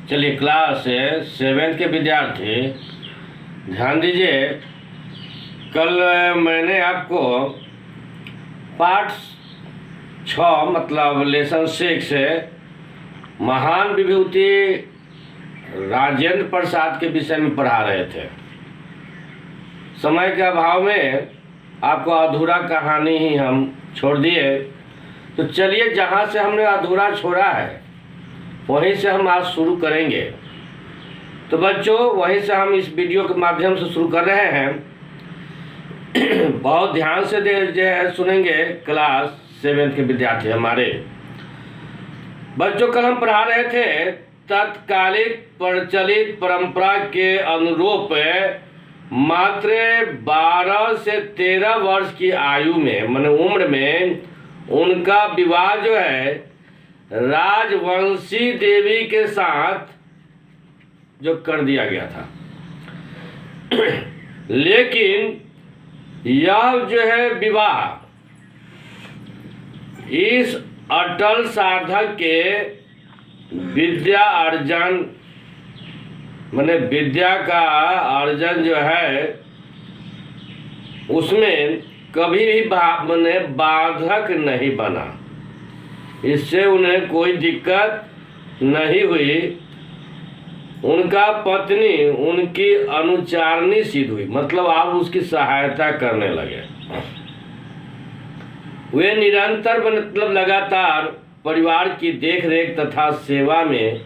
चलिए, क्लास 7 के विद्यार्थी ध्यान दीजिए। कल मैंने आपको पाठ 6 मतलब लेसन 6 से महान विभूति राजेंद्र प्रसाद के विषय में पढ़ा रहे थे। समय के अभाव में आपको अधूरा कहानी ही हम छोड़ दिए। तो चलिए, जहाँ से हमने अधूरा छोड़ा है वहीं से हम आज शुरू करेंगे। तो बच्चों, वहीं से हम इस वीडियो के माध्यम से शुरू कर रहे हैं। बहुत ध्यान से सुनेंगे क्लास 7 के विद्यार्थी हमारे। बच्चों, कल हम पढ़ा रहे थे तत्कालिक प्रचलित परंपरा के अनुरूप मात्र 12 से 13 वर्ष की आयु में माने उम्र में उनका विवाह जो है राजवंशी देवी के साथ जो कर दिया गया था। लेकिन यह जो है विवाह इस अटल साधक के विद्या अर्जन माने विद्या का अर्जन जो है उसमें कभी भी माने बाधक नहीं बना। इससे उन्हें कोई दिक्कत नहीं हुई। उनका पत्नी उनकी अनुचारणी सिद्ध हुई, मतलब आप उसकी सहायता करने लगे। वे निरंतर मतलब लगातार परिवार की देखरेख तथा सेवा में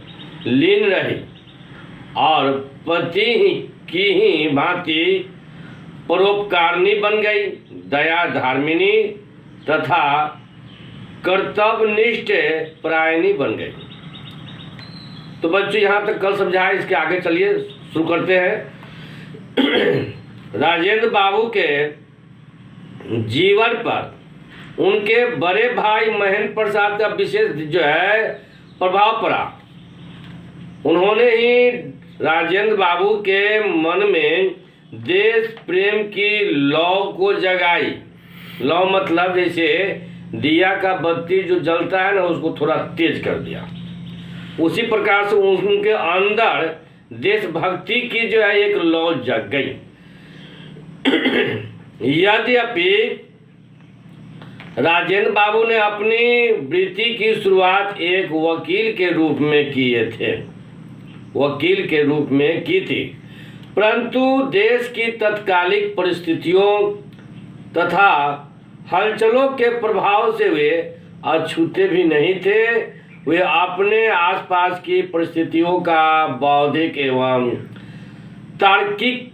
लीन रही और पति की ही भांति परोपकारिणी बन गई, दया धार्मिणी तथा कर्तव्यनिष्ठ परायणी बन गई। तो बच्चों, यहाँ तक कल समझाए, इसके आगे चलिए शुरू करते हैं। राजेंद्र बाबू के जीवन पर उनके बड़े भाई महेंद्र प्रसाद का विशेष जो है प्रभाव पड़ा। उन्होंने ही राजेंद्र बाबू के मन में देश प्रेम की लौ को जगाई। लौ मतलब जैसे दिया का बत्ती जो जलता है ना, उसको थोड़ा तेज कर दिया। उसी प्रकार से उनके अंदर देशभक्ति की जो है एक लौ जग गई। यद्यपि राजेंद्र बाबू ने अपनी वृत्ति की शुरुआत एक वकील के रूप में की थी, परंतु देश की तत्कालिक परिस्थितियों तथा हलचलों के प्रभाव से वे अछूते भी नहीं थे। वे अपने आसपास की परिस्थितियों का बौद्धिक एवं तार्किक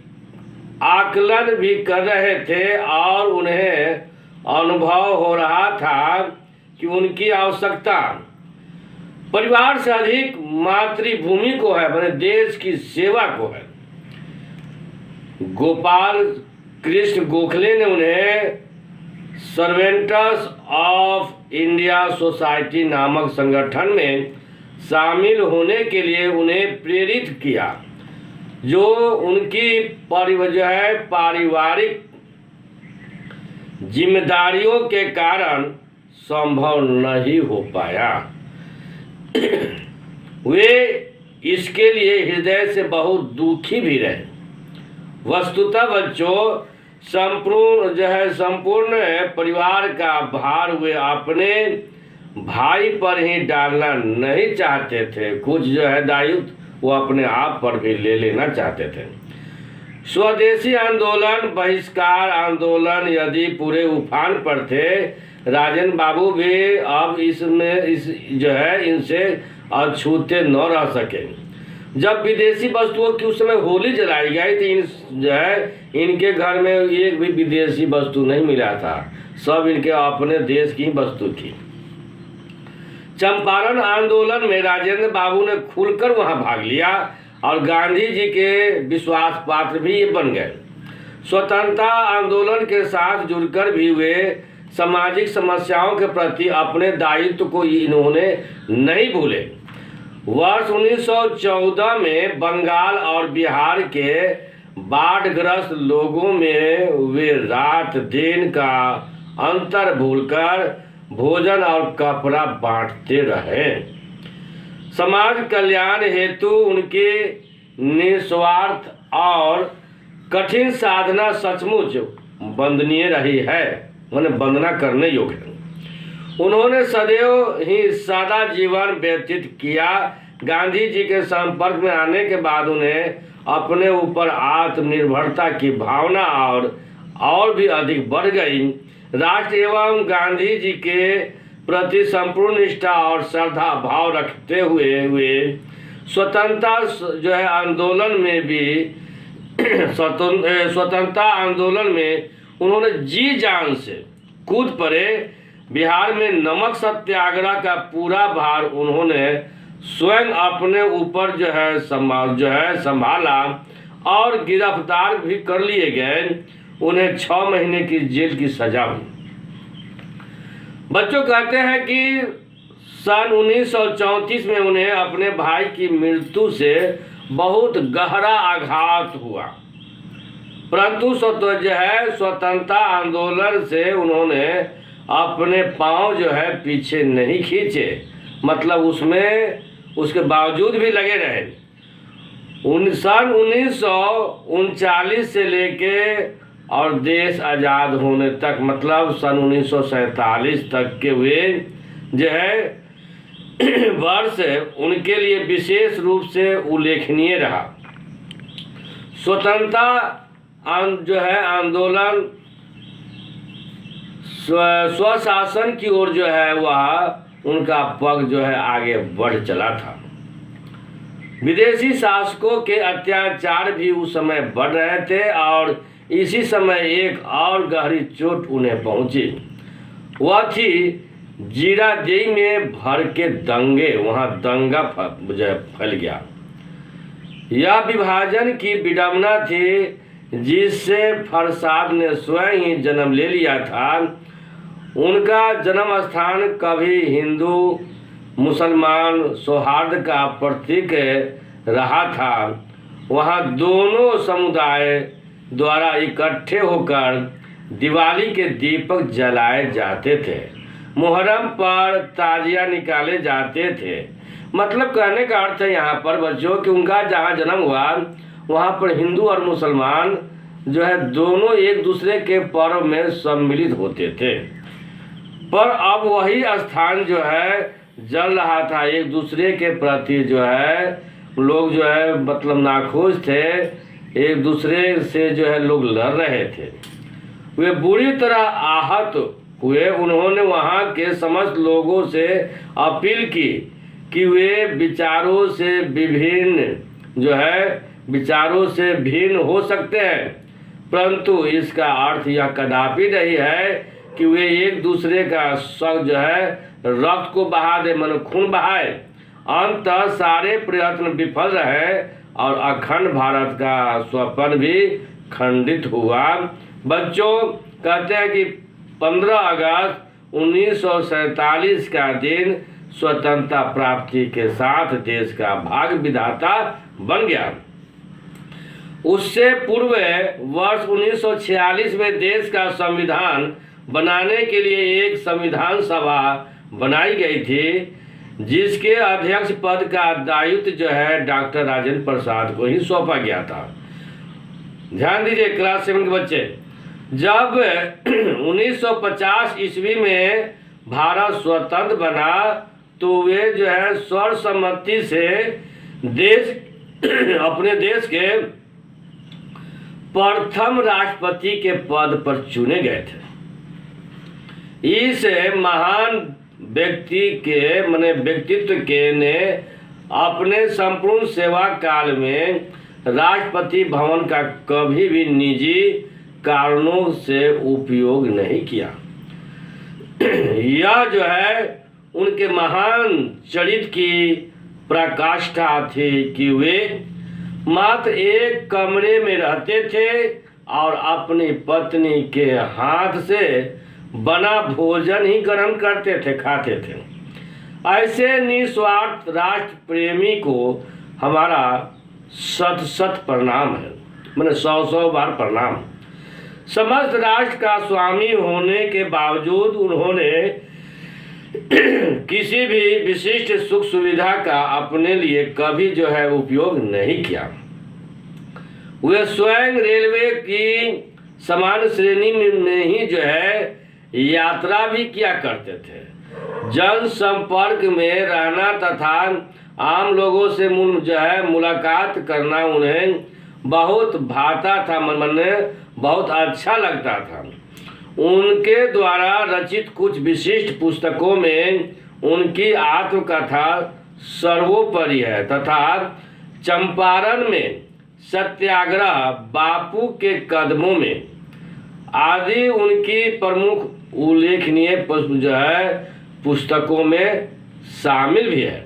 आकलन भी कर रहे थे और उन्हें अनुभव हो रहा था कि उनकी आवश्यकता परिवार से अधिक मातृभूमि को है, माने देश की सेवा को है। गोपाल कृष्ण गोखले ने उन्हें सर्वेंट्स ऑफ इंडिया सोसाइटी नामक संगठन में शामिल होने के लिए उन्हें प्रेरित किया, जो उनकी पारिवारिक जिम्मेदारियों के कारण संभव नहीं हो पाया। वे इसके लिए हृदय से बहुत दुखी भी रहे। वस्तुतः बच्चों, संपूर्ण परिवार का भार वे अपने भाई पर ही डालना नहीं चाहते थे। कुछ जो है दायित्व वो अपने आप पर भी ले लेना चाहते थे। स्वदेशी आंदोलन, बहिष्कार आंदोलन यदि पूरे उफान पर थे, राजेंद्र बाबू भी अब इनसे अछूते न रह सके। जब विदेशी वस्तुओं की उस समय होली जलाई गई तो इनके घर में एक भी विदेशी वस्तु नहीं मिला था, सब इनके अपने देश की वस्तु थी। चंपारण आंदोलन में राजेंद्र बाबू ने खुलकर वहां भाग लिया और गांधी जी के विश्वास पात्र भी ये बन गए। स्वतंत्रता आंदोलन के साथ जुड़कर भी वे सामाजिक समस्याओं के प्रति अपने दायित्व को इन्होंने नहीं भूले। वर्ष 1914 में बंगाल और बिहार के बाढ़ग्रस्त लोगों में वे रात दिन का अंतर भूलकर भोजन और कपड़ा बांटते रहे। समाज कल्याण हेतु उनके निस्वार्थ और कठिन साधना सचमुच वंदनीय रही है, माने वंदना करने योग्य है। उन्होंने सदैव ही सादा जीवन व्यतीत किया। गांधी जी के संपर्क में आने के बाद उन्हें अपने ऊपर आत्मनिर्भरता की भावना और भी अधिक बढ़ गई। राष्ट्र एवं गांधी जी के प्रति संपूर्ण निष्ठा और श्रद्धा भाव रखते हुए स्वतंत्रता जो है आंदोलन में भी स्वतंत्रता आंदोलन में उन्होंने जी जान से कूद पड़े। बिहार में नमक सत्याग्रह का पूरा भार उन्होंने स्वयं अपने ऊपर जो है संभाला और गिरफ्तार भी कर लिए गए। उन्हें 6 महीने की जेल की सजा हुई। बच्चों कहते हैं कि सन 1934 में उन्हें अपने भाई की मृत्यु से बहुत गहरा आघात हुआ, परंतु स्वतंत्रता आंदोलन से उन्होंने अपने पांव जो है पीछे नहीं खींचे, मतलब उसमें उसके बावजूद भी लगे रहे। सन 1939 से लेके और देश आज़ाद होने तक, मतलब सन 1947 तक के हुए जो है वर्ष उनके लिए विशेष रूप से उल्लेखनीय रहा। स्वतंत्रता जो है आंदोलन स्वशासन की ओर जो है वह उनका पग जो है आगे बढ़ चला था। विदेशी शासकों के अत्याचार भी उस समय बढ़ रहे थे और इसी समय एक और गहरी चोट उन्हें पहुंची। वह थी जीरादेई में भर के दंगे। वहां दंगा फैल गया। यह विभाजन की विडंबना थी जिससे फरसाद ने स्वयं ही जन्म ले लिया था। उनका जन्म स्थान कभी हिंदू मुसलमान सौहार्द का प्रतीक रहा था। वहाँ दोनों समुदाय द्वारा इकट्ठे होकर दिवाली के दीपक जलाए जाते थे, मुहर्रम पर ताजिया निकाले जाते थे। मतलब कहने का अर्थ है यहाँ पर बच्चों कि उनका जहाँ जन्म हुआ वहाँ पर हिंदू और मुसलमान जो है दोनों एक दूसरे के पर्व में सम्मिलित होते थे, पर अब वही स्थान जो है जल रहा था। एक दूसरे के प्रति जो है लोग जो है मतलब नाखुश थे, एक दूसरे से जो है लोग लड़ रहे थे। वे बुरी तरह आहत हुए। उन्होंने वहाँ के समस्त लोगों से अपील की कि वे विचारों से भिन्न हो सकते हैं, परंतु इसका अर्थ यह कदापि नहीं है कि वे एक दूसरे का जो है रक्त को बहा दे, मन खून बहाए। अंततः सारे प्रयत्न विफल रहे और अखंड भारत का स्वप्न भी खंडित हुआ। बच्चों कहते हैं कि 15 अगस्त 1947 का दिन स्वतंत्रता प्राप्ति के साथ देश का भाग विधाता बन गया। उससे पूर्व वर्ष 1946 में देश का संविधान बनाने के लिए एक संविधान सभा बनाई गई थी, जिसके अध्यक्ष पद का दायित्व जो है डॉक्टर राजेंद्र प्रसाद को ही सौंपा गया था। ध्यान दीजिए क्लास 7 के बच्चे, जब 1950 ईस्वी में भारत स्वतंत्र बना तो वे जो है सर्वसम्मति से अपने देश के प्रथम राष्ट्रपति के पद पर चुने गए थे। इस महान व्यक्तित्व के ने अपने संपूर्ण सेवा काल में राष्ट्रपति भवन का कभी भी निजी कारणों से उपयोग नहीं किया। यह जो है उनके महान चरित्र की प्रकाष्ठा थी कि वे मात्र एक कमरे में रहते थे और अपनी पत्नी के हाथ से बना भोजन ही ग्रहण करते थे, खाते थे। ऐसे निस्वार्थ राष्ट्र प्रेमी को हमारा शत प्रणाम है, मैंने 100 बार प्रणाम। समस्त राष्ट्र का स्वामी होने के बावजूद उन्होंने किसी भी विशिष्ट सुख सुविधा का अपने लिए कभी जो है उपयोग नहीं किया। वे स्वयं रेलवे की समान श्रेणी में ही जो है यात्रा भी किया करते थे। जन संपर्क में रहना तथा आम लोगों से जो है मुलाकात करना उन्हें बहुत भाता था, मन बहुत अच्छा लगता था। उनके द्वारा रचित कुछ विशिष्ट पुस्तकों में उनकी आत्मकथा सर्वोपरि है तथा चंपारण में सत्याग्रह, बापू के कदमों में आदि उनकी प्रमुख उल्लेखनीय जो है पुस्तकों में शामिल भी है।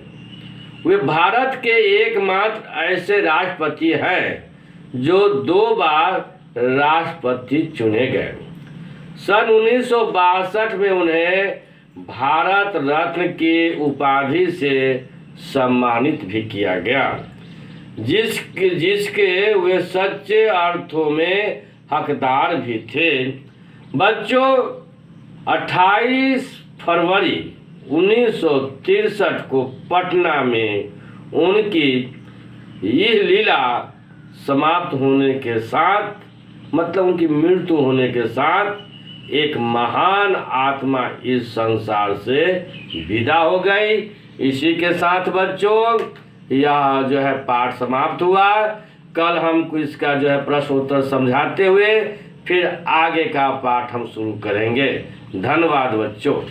वे भारत के एकमात्र ऐसे राष्ट्रपति हैं जो 2 बार राष्ट्रपति चुने गए। सन 1962 में उन्हें भारत रत्न की उपाधि से सम्मानित भी किया गया, जिसके वे सच्चे अर्थों में हकदार भी थे। बच्चों, 28 फरवरी 1963 को पटना में उनकी यह लीला समाप्त होने के साथ, मतलब उनकी मृत्यु होने के साथ, एक महान आत्मा इस संसार से विदा हो गई। इसी के साथ बच्चों यह जो है पाठ समाप्त हुआ। कल हम इसका जो है प्रश्न उत्तर समझाते हुए फिर आगे का पाठ हम शुरू करेंगे। धन्यवाद बच्चों।